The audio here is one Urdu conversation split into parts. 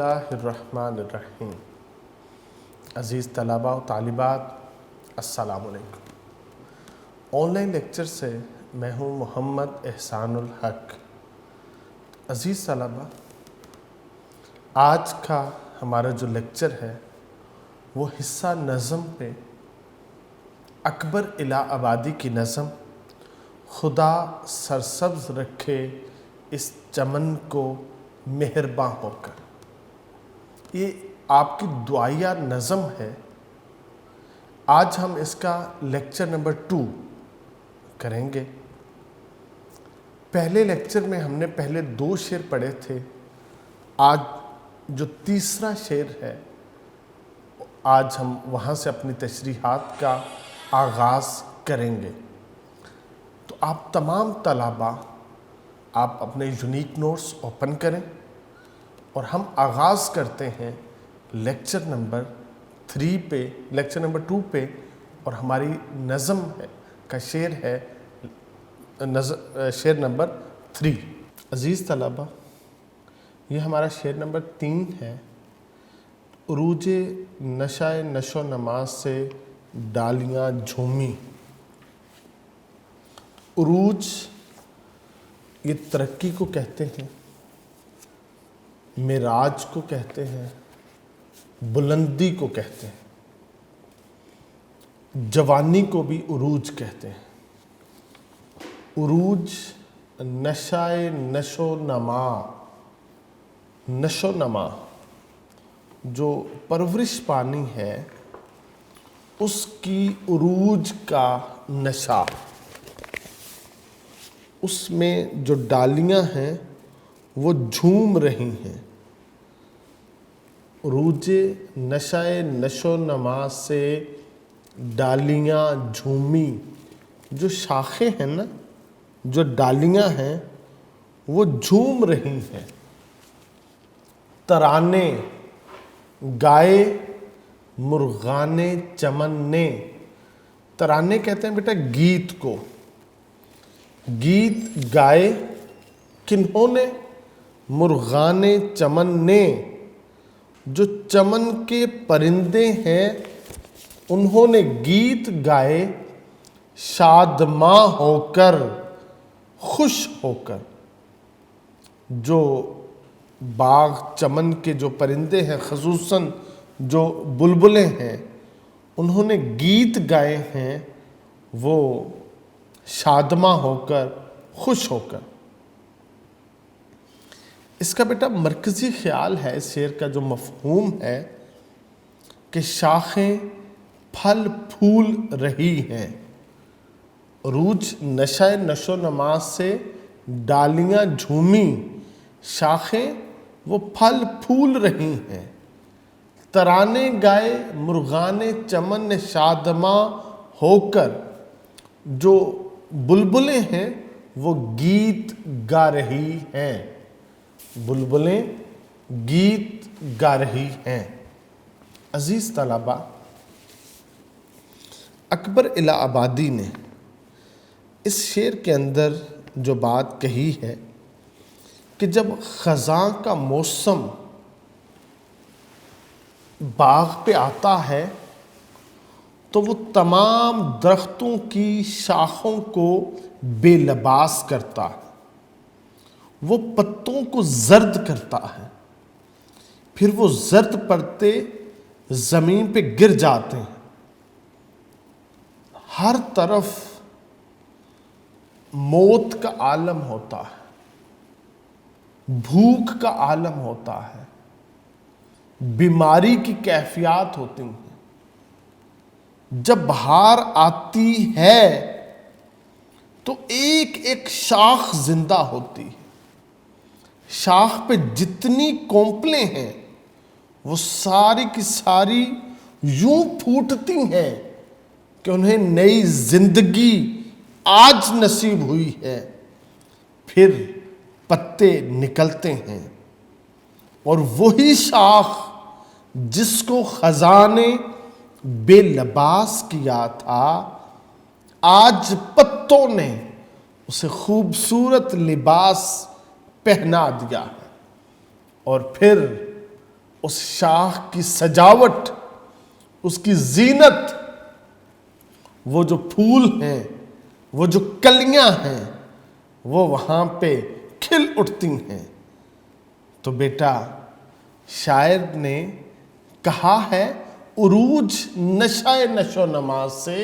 اللہ الرحمن الرحیم۔ عزیز طلباء و طالبات، السلام علیکم۔ آن لائن لیکچر سے میں ہوں محمد احسان الحق۔ عزیز طلباء، آج کا ہمارا جو لیکچر ہے وہ حصہ نظم پہ اکبر الہ آبادی کی نظم خدا سرسبز رکھے اس چمن کو مہرباں ہو کر، یہ آپ کی دعائیہ نظم ہے۔ آج ہم اس کا لیکچر نمبر 2 کریں گے۔ پہلے لیکچر میں ہم نے پہلے 2 شعر پڑھے تھے۔ آج جو تیسرا شعر ہے، آج ہم وہاں سے اپنی تشریحات کا آغاز کریں گے۔ تو آپ تمام طلباء، آپ اپنے یونیک نوٹس اوپن کریں اور ہم آغاز کرتے ہیں لیکچر نمبر 3 پہ، لیکچر نمبر 2 پہ، اور ہماری نظم کا شعر ہے شعر نمبر 3۔ عزیز طلباء، یہ ہمارا شعر نمبر 3 ہے۔ عروج نشہ نشو نما سے ڈالیاں جھومی۔ عروج یہ ترقی کو کہتے ہیں، معراج کو کہتے ہیں، بلندی کو کہتے ہیں، جوانی کو بھی عروج کہتے ہیں۔ عروج نشہ نشو نما، نشو نما جو پرورش پانی ہے اس کی عروج کا نشہ، اس میں جو ڈالیاں ہیں وہ جھوم رہی ہیں۔ عروج نشہ نشو نما سے ڈالیاں جھومی، جو شاخیں ہیں نا، جو ڈالیاں ہیں وہ جھوم رہی ہیں۔ ترانے گائے مرغان چمن نے، ترانے کہتے ہیں بیٹا گیت کو۔ گیت گائے کنہوں نے؟ مرغان چمن نے، جو چمن کے پرندے ہیں انہوں نے گیت گائے شادماں ہو کر، خوش ہو کر۔ جو باغ چمن کے جو پرندے ہیں، خصوصاً جو بلبلیں ہیں، انہوں نے گیت گائے ہیں وہ شادماں ہو کر، خوش ہو کر۔ اس کا بیٹا مرکزی خیال ہے، اس شعر کا جو مفہوم ہے کہ شاخیں پھل پھول رہی ہیں۔ عروج نشہ نشو نما سے ڈالیاں جھومی، شاخیں وہ پھل پھول رہی ہیں۔ ترانے گائے مرغان چمن نے شادماں ہو کر، جو بلبلیں ہیں وہ گیت گا رہی ہیں، بلبلیں گیت گا رہی ہیں۔ عزیز طلباء، اکبر الہ آبادی نے اس شعر کے اندر جو بات کہی ہے کہ جب خزاں کا موسم باغ پہ آتا ہے تو وہ تمام درختوں کی شاخوں کو بے لباس کرتا ہے، وہ پتوں کو زرد کرتا ہے، پھر وہ زرد پتے زمین پہ گر جاتے ہیں۔ ہر طرف موت کا عالم ہوتا ہے، بھوک کا عالم ہوتا ہے، بیماری کی کیفیات ہوتی ہیں۔ جب بہار آتی ہے تو ایک ایک شاخ زندہ ہوتی ہے، شاخ پہ جتنی کونپلیں ہیں وہ ساری کی ساری یوں پھوٹتی ہیں کہ انہیں نئی زندگی آج نصیب ہوئی ہے۔ پھر پتے نکلتے ہیں اور وہی شاخ جس کو خزاں نے بے لباس کیا تھا، آج پتوں نے اسے خوبصورت لباس پہنا دیا ہے، اور پھر اس شاخ کی سجاوٹ، اس کی زینت، وہ جو پھول ہیں، وہ جو کلیاں ہیں، وہ وہاں پہ کھل اٹھتی ہیں۔ تو بیٹا شاعر نے کہا ہے عروج نشہ نشو نما سے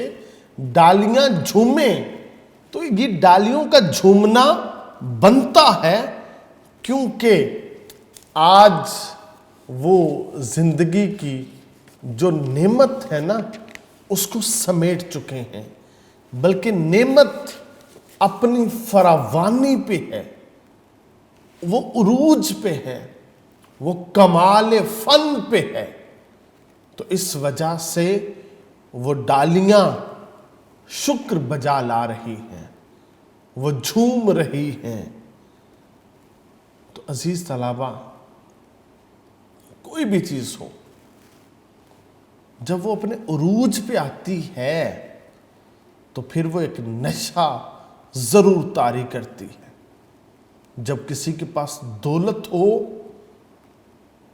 ڈالیاں جھومیں، تو یہ ڈالیوں کا جھومنا بنتا ہے کیونکہ آج وہ زندگی کی جو نعمت ہے نا اس کو سمیٹ چکے ہیں، بلکہ نعمت اپنی فراوانی پہ ہے، وہ عروج پہ ہے، وہ کمال فن پہ ہے۔ تو اس وجہ سے وہ ڈالیاں شکر بجا لا رہی ہیں، وہ جھوم رہی ہیں۔ تو عزیز طلباء، کوئی بھی چیز ہو جب وہ اپنے عروج پہ آتی ہے تو پھر وہ ایک نشہ ضرور طاری کرتی ہے۔ جب کسی کے پاس دولت ہو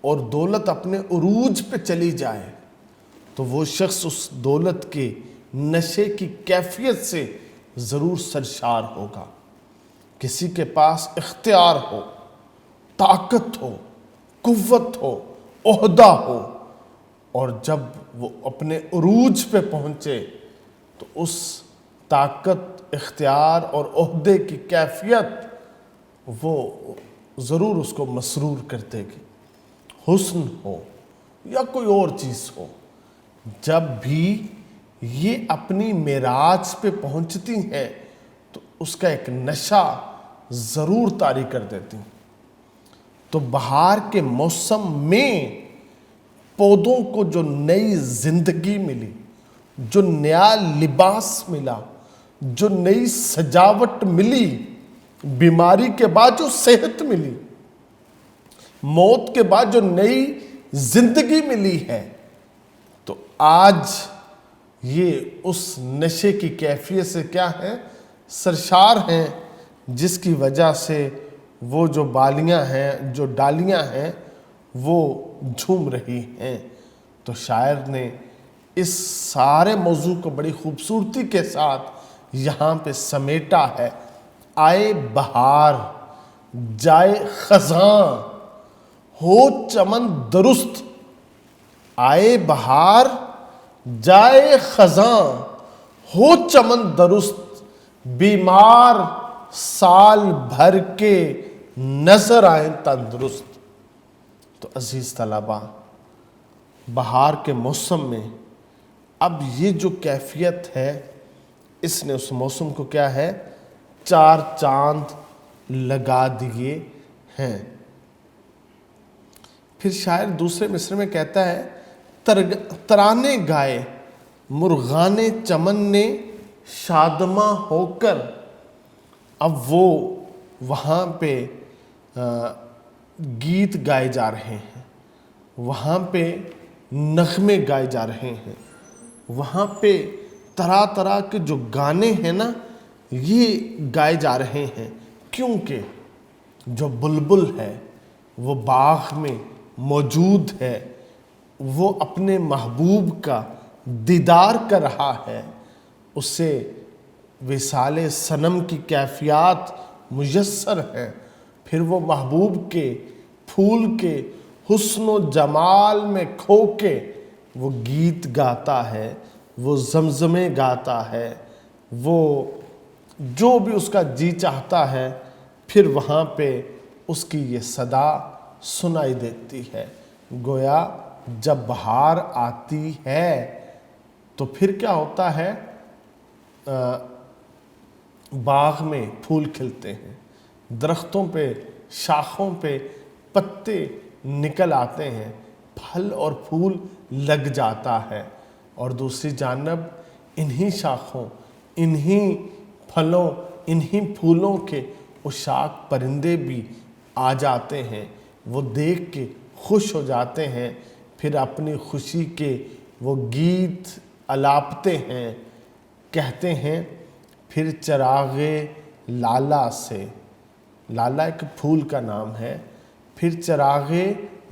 اور دولت اپنے عروج پہ چلی جائے تو وہ شخص اس دولت کے نشے کی کیفیت سے ضرور سرشار ہوگا۔ کسی کے پاس اختیار ہو، طاقت ہو، قوت ہو، عہدہ ہو، اور جب وہ اپنے عروج پہ پہنچے تو اس طاقت، اختیار اور عہدے کی کیفیت وہ ضرور اس کو مسرور کر دے گی۔ حسن ہو یا کوئی اور چیز ہو، جب بھی یہ اپنی معراج پہ پہنچتی ہیں تو اس کا ایک نشہ ضرور طاری کر دیتی ہیں۔ تو بہار کے موسم میں پودوں کو جو نئی زندگی ملی، جو نیا لباس ملا، جو نئی سجاوٹ ملی، بیماری کے بعد جو صحت ملی، موت کے بعد جو نئی زندگی ملی ہے، تو آج یہ اس نشے کی کیفیت سے کیا ہے؟ سرشار ہیں، جس کی وجہ سے وہ جو بالیاں ہیں، جو ڈالیاں ہیں، وہ جھوم رہی ہیں۔ تو شاعر نے اس سارے موضوع کو بڑی خوبصورتی کے ساتھ یہاں پہ سمیٹا ہے۔ آئے بہار جائے خزاں ہو چمن درست، آئے بہار جائے خزاں ہو چمن درست، بیمار سال بھر کے نظر آئیں تندرست۔ تو عزیز طلباء، بہار کے موسم میں اب یہ جو کیفیت ہے، اس نے اس موسم کو کیا ہے؟ چار چاند لگا دیے ہیں۔ پھر شاعر دوسرے مصرع میں کہتا ہے ترانے گائے مرغان چمن نے شادماں ہو کر۔ اب وہ وہاں پہ گیت گائے جا رہے ہیں، وہاں پہ نغمے گائے جا رہے ہیں، وہاں پہ طرح طرح کے جو گانے ہیں نا یہ گائے جا رہے ہیں، کیونکہ جو بلبل ہے وہ باغ میں موجود ہے، وہ اپنے محبوب کا دیدار کر رہا ہے، اسے وصال صنم کی کیفیات میسر ہیں۔ پھر وہ محبوب کے پھول کے حسن و جمال میں کھو کے وہ گیت گاتا ہے، وہ زمزمے گاتا ہے، وہ جو بھی اس کا جی چاہتا ہے، پھر وہاں پہ اس کی یہ صدا سنائی دیتی ہے۔ گویا جب بہار آتی ہے تو پھر کیا ہوتا ہے؟ باغ میں پھول کھلتے ہیں، درختوں پہ، شاخوں پہ پتے نکل آتے ہیں، پھل اور پھول لگ جاتا ہے، اور دوسری جانب انہی شاخوں، انہی پھلوں، انہی پھولوں کے عشاق پرندے بھی آ جاتے ہیں، وہ دیکھ کے خوش ہو جاتے ہیں، پھر اپنی خوشی کے وہ گیت الاپتے ہیں، کہتے ہیں پھر چراغ لالا سے، لالا ایک پھول کا نام ہے، پھر چراغ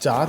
4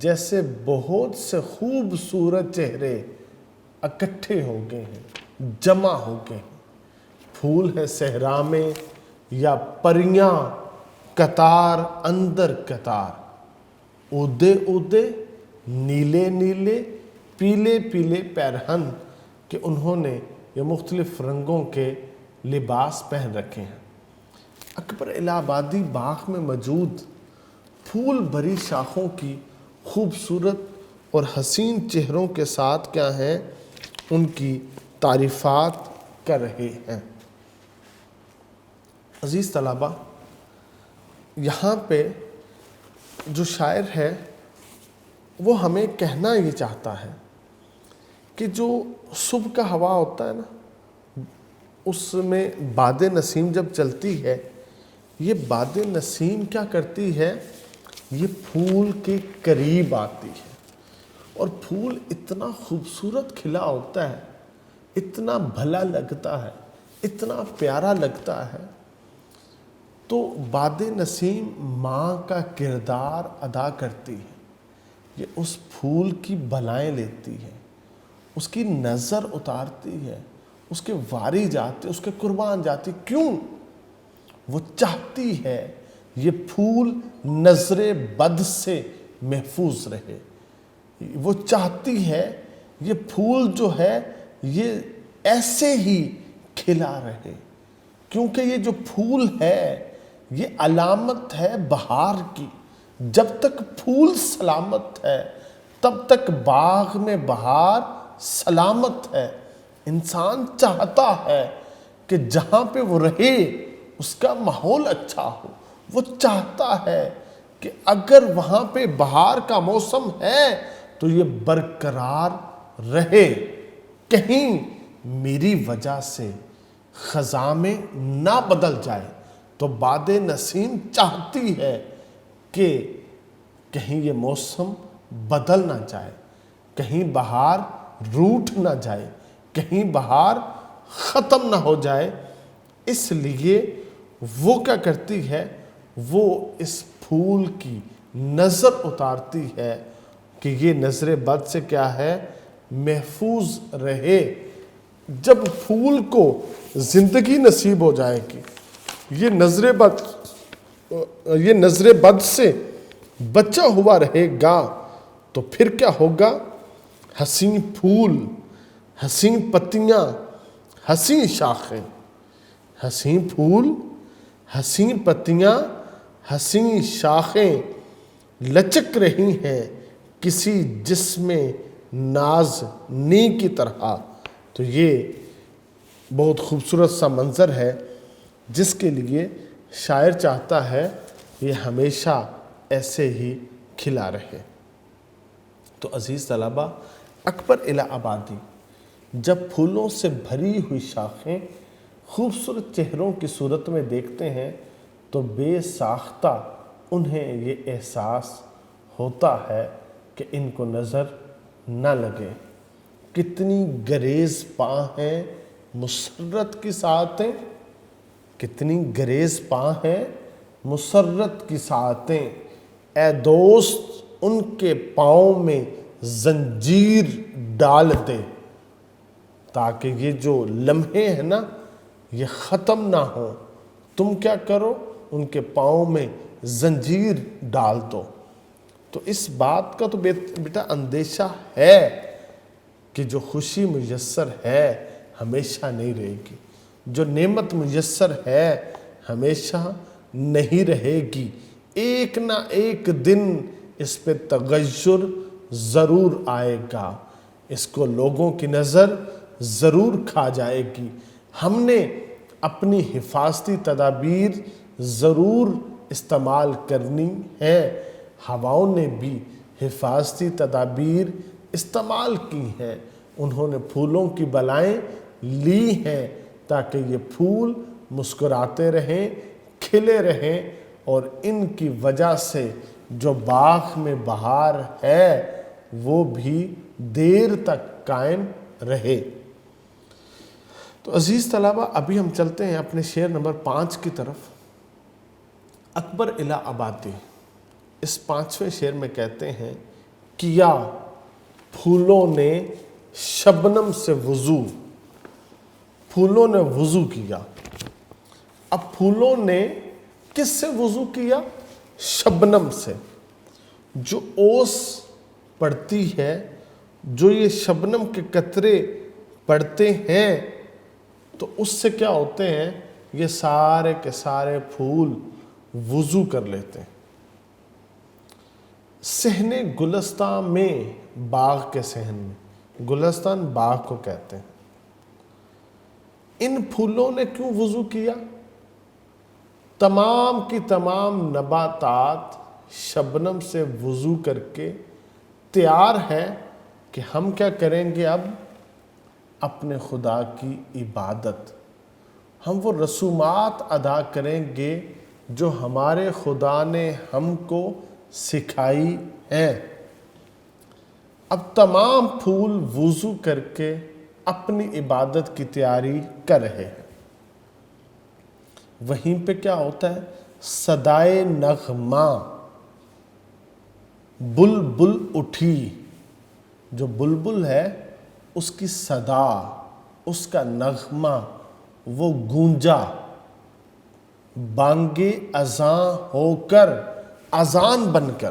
جیسے بہت سے خوبصورت چہرے اکٹھے ہو گئے ہیں، جمع ہو گئے ہیں۔ پھول ہے صحرا میں یا پریاں قطار اندر قطار، اودے اودے نیلے نیلے پیلے پیلے پیرہن کہ انہوں نے یہ مختلف رنگوں کے لباس پہن رکھے ہیں۔ اکبر الہ آبادی باغ میں موجود پھول بھری شاخوں کی خوبصورت اور حسین چہروں کے ساتھ کیا ہیں، ان کی تعریفات کر رہے ہیں۔ عزیز طلبہ، یہاں پہ جو شاعر ہے وہ ہمیں کہنا یہ چاہتا ہے کہ جو صبح کا ہوا ہوتا ہے نا، اس میں باد نسیم جب چلتی ہے، یہ باد نسیم کیا کرتی ہے، یہ پھول کے قریب آتی ہے اور پھول اتنا خوبصورت کھلا ہوتا ہے، اتنا بھلا لگتا ہے، اتنا پیارا لگتا ہے۔ تو باد نسیم ماں کا کردار ادا کرتی ہے، یہ اس پھول کی بلائیں لیتی ہے، اس کی نظر اتارتی ہے، اس کے واری جاتی، اس کے قربان جاتی۔ کیوں؟ وہ چاہتی ہے یہ پھول نظر بد سے محفوظ رہے، وہ چاہتی ہے یہ پھول جو ہے یہ ایسے ہی کھلا رہے، کیونکہ یہ جو پھول ہے یہ علامت ہے بہار کی۔ جب تک پھول سلامت ہے تب تک باغ میں بہار سلامت ہے۔ انسان چاہتا ہے کہ جہاں پہ وہ رہے اس کا ماحول اچھا ہو، وہ چاہتا ہے کہ اگر وہاں پہ بہار کا موسم ہے تو یہ برقرار رہے، کہیں میری وجہ سے خزاں میں نہ بدل جائے۔ تو باد نسیم چاہتی ہے کہ کہیں یہ موسم بدل نہ جائے، کہیں بہار روٹھ نہ جائے، کہیں بہار ختم نہ ہو جائے۔ اس لیے وہ کیا کرتی ہے، وہ اس پھول کی نظر اتارتی ہے کہ یہ نظر بد سے کیا ہے، محفوظ رہے۔ جب پھول کو زندگی نصیب ہو جائے گی، یہ نظر بد سے بچا ہوا رہے گا، تو پھر کیا ہوگا، حسین پھول، حسین پتیاں، حسین شاخیں، حسین پھول، حسین پتیاں، حسین شاخیں لچک رہی ہیں کسی جسم نازنی کی طرح۔ تو یہ بہت خوبصورت سا منظر ہے جس کے لیے شاعر چاہتا ہے یہ ہمیشہ ایسے ہی کھلا رہے۔ تو عزیز طلبہ، اکبر الہ آبادی جب پھولوں سے بھری ہوئی شاخیں خوبصورت چہروں کی صورت میں دیکھتے ہیں تو بے ساختہ انہیں یہ احساس ہوتا ہے کہ ان کو نظر نہ لگے۔ کتنی گریز پاں ہیں مسرت کی ساعتیں، کتنی گریز پاں ہیں مسرت کی ساعتیں، اے دوست ان کے پاؤں میں زنجیر ڈال دے، تاکہ یہ جو لمحے ہیں نا یہ ختم نہ ہوں۔ تم کیا کرو، ان کے پاؤں میں زنجیر ڈال دو۔ تو اس بات کا تو بیٹا اندیشہ ہے کہ جو خوشی میسر ہے ہمیشہ نہیں رہے گی، جو نعمت میسر ہے ہمیشہ نہیں رہے گی، ایک نہ ایک دن اس پہ تغیر ضرور آئے گا، اس کو لوگوں کی نظر ضرور کھا جائے گی۔ ہم نے اپنی حفاظتی تدابیر ضرور استعمال کرنی ہے۔ ہواؤں نے بھی حفاظتی تدابیر استعمال کی ہیں، انہوں نے پھولوں کی بلائیں لی ہیں تاکہ یہ پھول مسکراتے رہیں، کھلے رہیں، اور ان کی وجہ سے جو باغ میں بہار ہے وہ بھی دیر تک قائم رہے۔ تو عزیز طلبہ، ابھی ہم چلتے ہیں اپنے شعر نمبر 5 کی طرف۔ اکبر الہ آبادی اس 5ویں شعر میں کہتے ہیں کیا پھولوں نے شبنم سے وضو، پھولوں نے وضو کیا۔ اب پھولوں نے کس سے وضو کیا؟ شبنم سے۔ جو اوس پڑتی ہے، جو یہ شبنم کے قطرے پڑتے ہیں، تو اس سے کیا ہوتے ہیں؟ یہ سارے کے سارے پھول وضو کر لیتے ہیں۔ صحن گلستان میں، باغ کے صحن میں، گلستان باغ کو کہتے ہیں، ان پھولوں نے کیوں وضو کیا؟ تمام کی تمام نباتات شبنم سے وضو کر کے تیار ہے کہ ہم کیا کریں گے؟ اب اپنے خدا کی عبادت، ہم وہ رسومات ادا کریں گے جو ہمارے خدا نے ہم کو سکھائی ہیں۔ اب تمام پھول وضو کر کے اپنی عبادت کی تیاری کر رہے ہیں۔ وہیں پہ کیا ہوتا ہے؟ صدائے نغمہ، بلبل اٹھی۔ جو بلبل ہے اس کی صدا، اس کا نغمہ وہ گونجا، بانگے اذاں ہو کر، اذان بن کر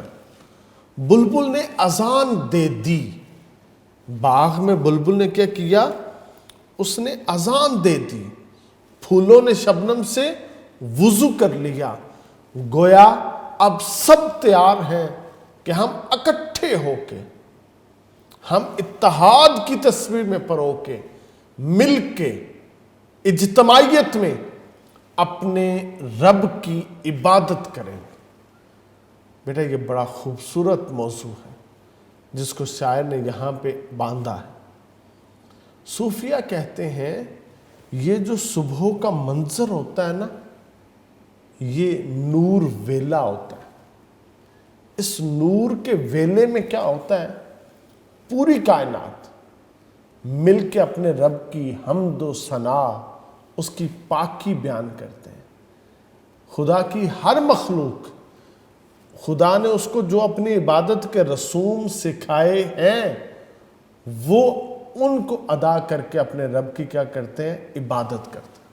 بلبل نے اذان دے دی۔ باغ میں بلبل نے کیا کیا؟ اس نے اذان دے دی۔ پھولوں نے شبنم سے وضو کر لیا۔ گویا اب سب تیار ہیں کہ ہم اکٹھے ہو کے، ہم اتحاد کی تصویر میں پرو کے، مل کے، اجتماعیت میں اپنے رب کی عبادت کریں۔ بیٹا یہ بڑا خوبصورت موضوع ہے جس کو شاعر نے یہاں پہ باندھا ہے۔ صوفیہ کہتے ہیں یہ جو صبح کا منظر ہوتا ہے نا، یہ نور ویلا ہوتا ہے۔ اس نور کے ویلے میں کیا ہوتا ہے؟ پوری کائنات مل کے اپنے رب کی حمد و ثنا، اس کی پاکی بیان کرتے ہیں۔ خدا کی ہر مخلوق، خدا نے اس کو جو اپنی عبادت کے رسوم سکھائے ہیں، وہ ان کو ادا کر کے اپنے رب کی کیا کرتے ہیں؟ عبادت کرتے ہیں۔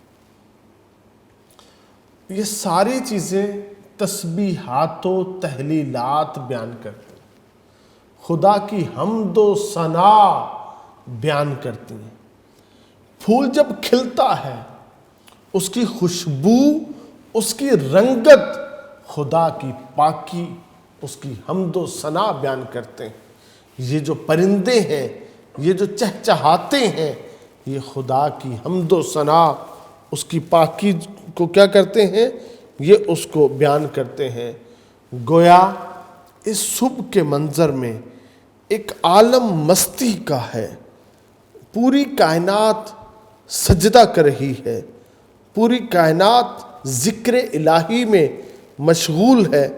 یہ ساری چیزیں تسبیحات و تحلیلات بیان کرتے ہیں، خدا کی حمد و ثنا بیان کرتی ہیں۔ پھول جب کھلتا ہے، اس کی خوشبو، اس کی رنگت خدا کی پاکی، اس کی حمد و ثنا بیان کرتے ہیں۔ یہ جو پرندے ہیں، یہ جو چہچہاتے ہیں، یہ خدا کی حمد و ثنا، اس کی پاکی کو کیا کرتے ہیں؟ یہ اس کو بیان کرتے ہیں۔ گویا اس صبح کے منظر میں ایک عالم مستی کا ہے۔ پوری کائنات سجدہ کر رہی ہے، پوری کائنات ذکر الہی میں مشغول ہے،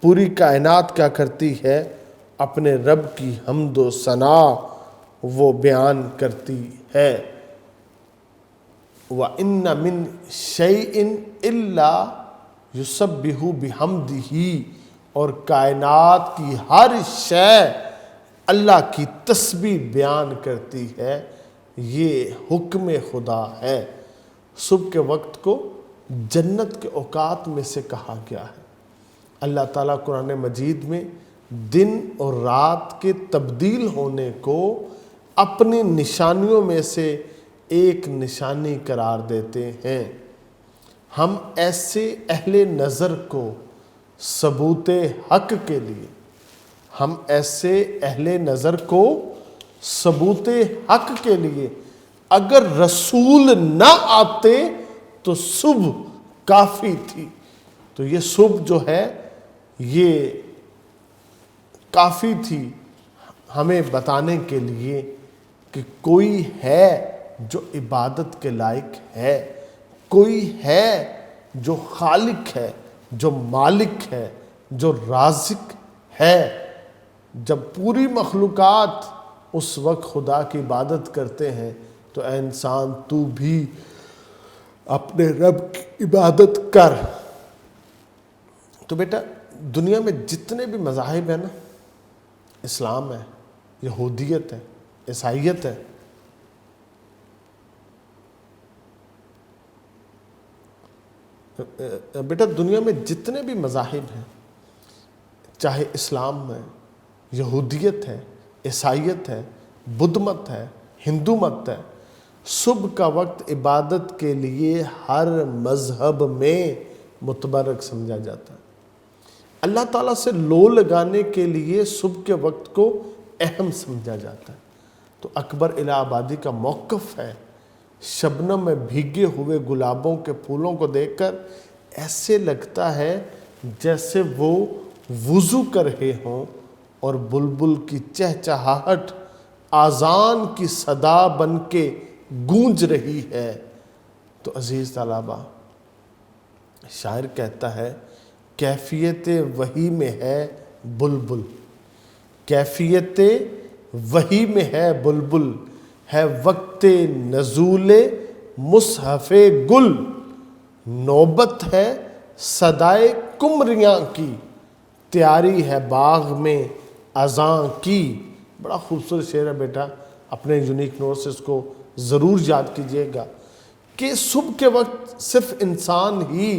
پوری کائنات کیا کرتی ہے؟ اپنے رب کی حمد و ثنا وہ بیان کرتی ہے۔ وَإِنَّ مِن شَيْءٍ إِلَّا يُسَبِّحُ بِحَمْدِهِ، اور کائنات کی ہر شے اللہ کی تسبیح بیان کرتی ہے۔ یہ حکم خدا ہے۔ صبح کے وقت کو جنت کے اوقات میں سے کہا گیا ہے۔ اللہ تعالیٰ قرآن مجید میں دن اور رات کے تبدیل ہونے کو اپنی نشانیوں میں سے ایک نشانی قرار دیتے ہیں۔ ہم ایسے اہل نظر کو ثبوت حق کے لیے، ہم ایسے اہل نظر کو ثبوت حق کے لیے، اگر رسول نہ آتے تو صبح کافی تھی۔ تو یہ صبح جو ہے یہ کافی تھی ہمیں بتانے کے لیے کہ کوئی ہے جو عبادت کے لائق ہے، کوئی ہے جو خالق ہے، جو مالک ہے، جو رازق ہے۔ جب پوری مخلوقات اس وقت خدا کی عبادت کرتے ہیں تو اے انسان تو بھی اپنے رب کی عبادت کر۔ تو بیٹا دنیا میں جتنے بھی مذاہب ہیں نا، اسلام ہے، یہودیت ہے، عیسائیت ہے۔ بیٹا دنیا میں جتنے بھی مذاہب ہیں، چاہے اسلام ہے، یہودیت ہے، عیسائیت ہے، بدھ مت ہے، ہندو مت ہے، صبح کا وقت عبادت کے لیے ہر مذہب میں متبرک سمجھا جاتا ہے۔ اللہ تعالیٰ سے لو لگانے کے لیے صبح کے وقت کو اہم سمجھا جاتا ہے۔ تو اکبر الہ آبادی کا موقف ہے، شبنم میں بھیگے ہوئے گلابوں کے پھولوں کو دیکھ کر ایسے لگتا ہے جیسے وہ وضو کر رہے ہوں اور بلبل کی چہچہاہٹ آذان کی صدا بن کے گونج رہی ہے۔ تو عزیز طلباء، شاعر کہتا ہے کیفیت وحی میں ہے بلبل، کیفیت وحی میں ہے بلبل، ہے وقت نزول مصحف گل، نوبت ہے صدائے کمریاں کی، تیاری ہے باغ میں اذاں کی۔ بڑا خوبصورت شعر ہے بیٹا، اپنے یونیک نوٹ سے اس کو ضرور یاد کیجئے گا کہ صبح کے وقت صرف انسان ہی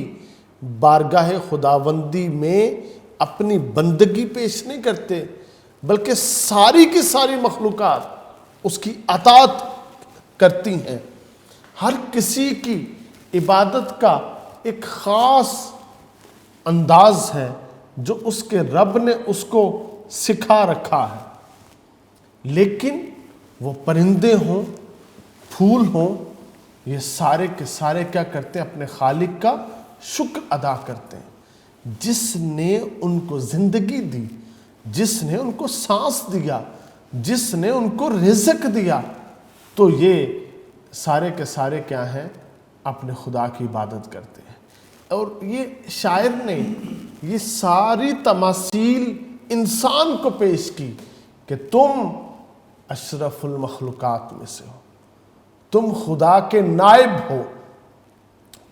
بارگاہ خداوندی میں اپنی بندگی پیش نہیں کرتے، بلکہ ساری کی ساری مخلوقات اس کی اطاعت کرتی ہیں۔ ہر کسی کی عبادت کا ایک خاص انداز ہے جو اس کے رب نے اس کو سکھا رکھا ہے، لیکن وہ پرندے ہوں، پھول ہوں، یہ سارے کے سارے کیا کرتے ہیں؟ اپنے خالق کا شکر ادا کرتے ہیں، جس نے ان کو زندگی دی، جس نے ان کو سانس دیا، جس نے ان کو رزق دیا۔ تو یہ سارے کے سارے کیا ہیں؟ اپنے خدا کی عبادت کرتے ہیں۔ اور یہ شاعر نے یہ ساری تماثیل انسان کو پیش کی کہ تم اشرف المخلوقات میں سے ہو، تم خدا کے نائب ہو،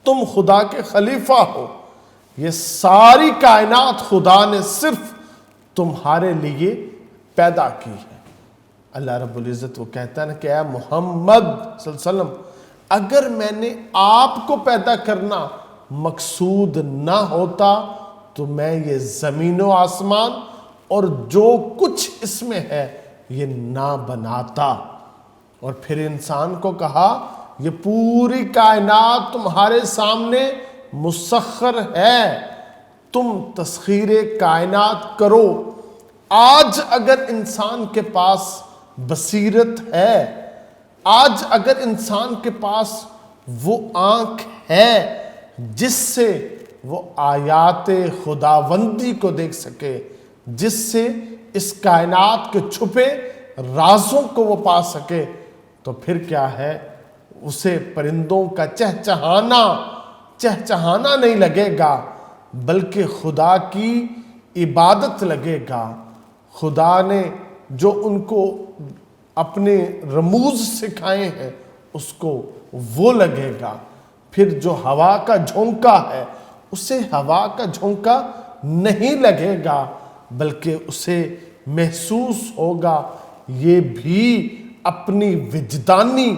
تم خدا کے خلیفہ ہو، یہ ساری کائنات خدا نے صرف تمہارے لیے پیدا کی ہے۔ اللہ رب العزت وہ کہتا ہے نا کہ اے محمد صلی اللہ علیہ وسلم، اگر میں نے آپ کو پیدا کرنا مقصود نہ ہوتا تو میں یہ زمین و آسمان اور جو کچھ اس میں ہے یہ نہ بناتا۔ اور پھر انسان کو کہا یہ پوری کائنات تمہارے سامنے مسخر ہے، تم تسخیر کائنات کرو۔ آج اگر انسان کے پاس بصیرت ہے، آج اگر انسان کے پاس وہ آنکھ ہے جس سے وہ آیات خداوندی کو دیکھ سکے، جس سے اس کائنات کے چھپے رازوں کو وہ پا سکے، تو پھر کیا ہے؟ اسے پرندوں کا چہچہانا نہیں لگے گا، بلکہ خدا کی عبادت لگے گا۔ خدا نے جو ان کو اپنے رموز سکھائے ہیں اس کو وہ لگے گا۔ پھر جو ہوا کا جھونکا ہے اسے ہوا کا جھونکا نہیں لگے گا، بلکہ اسے محسوس ہوگا یہ بھی اپنی وجدانی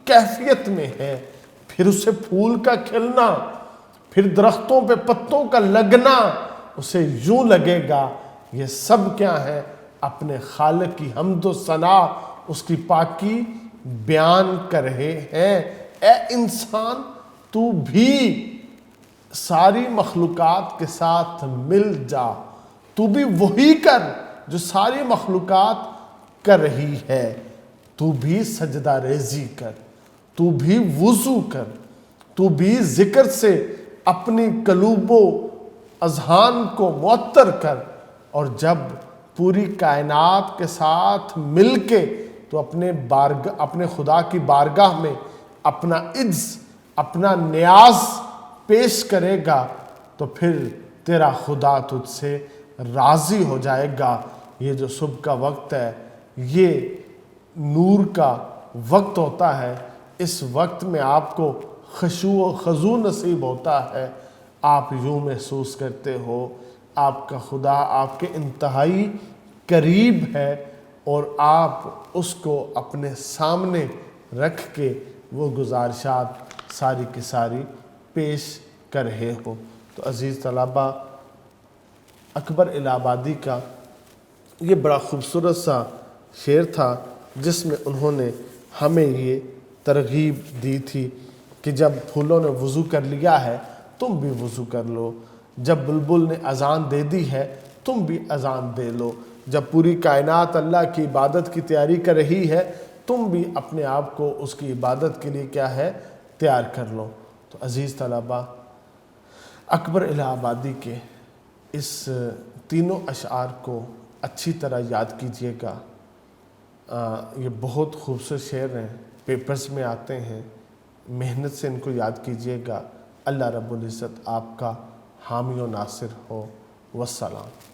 کیفیت میں ہے۔ پھر اسے پھول کا کھلنا، پھر درختوں پہ پتوں کا لگنا، اسے یوں لگے گا یہ سب کیا ہے؟ اپنے خالق کی حمد و ثنا، اس کی پاکی بیان کر رہے ہیں۔ اے انسان، تو بھی ساری مخلوقات کے ساتھ مل جا، تو بھی وہی کر جو ساری مخلوقات کر رہی ہے، تو بھی سجدہ ریزی کر، تو بھی وضو کر، تو بھی ذکر سے اپنی قلوب و اذہان کو معطر کر، اور جب پوری کائنات کے ساتھ مل کے تو اپنے خدا کی بارگاہ میں اپنا عجز، اپنا نیاز پیش کرے گا تو پھر تیرا خدا تجھ سے راضی ہو جائے گا۔ یہ جو صبح کا وقت ہے یہ نور کا وقت ہوتا ہے، اس وقت میں آپ کو خشوع و خضوع نصیب ہوتا ہے۔ آپ یوں محسوس کرتے ہو آپ کا خدا آپ کے انتہائی قریب ہے اور آپ اس کو اپنے سامنے رکھ کے وہ گزارشات ساری کی ساری پیش کر رہے ہو۔ تو عزیز طلباء، اکبر الہ آبادی کا یہ بڑا خوبصورت سا شعر تھا جس میں انہوں نے ہمیں یہ ترغیب دی تھی کہ جب پھولوں نے وضو کر لیا ہے تم بھی وضو کر لو، جب بلبل نے اذان دے دی ہے تم بھی اذان دے لو، جب پوری کائنات اللہ کی عبادت کی تیاری کر رہی ہے تم بھی اپنے آپ کو اس کی عبادت کے لیے کیا ہے تیار کر لو۔ تو عزیز طلباء، اکبر الہ آبادی کے اس تینوں اشعار کو اچھی طرح یاد کیجئے گا۔ یہ بہت خوبصورت شعر ہیں، پیپرز میں آتے ہیں، محنت سے ان کو یاد کیجئے گا۔ اللہ رب العزت آپ کا حامی و ناصر ہو۔ والسلام۔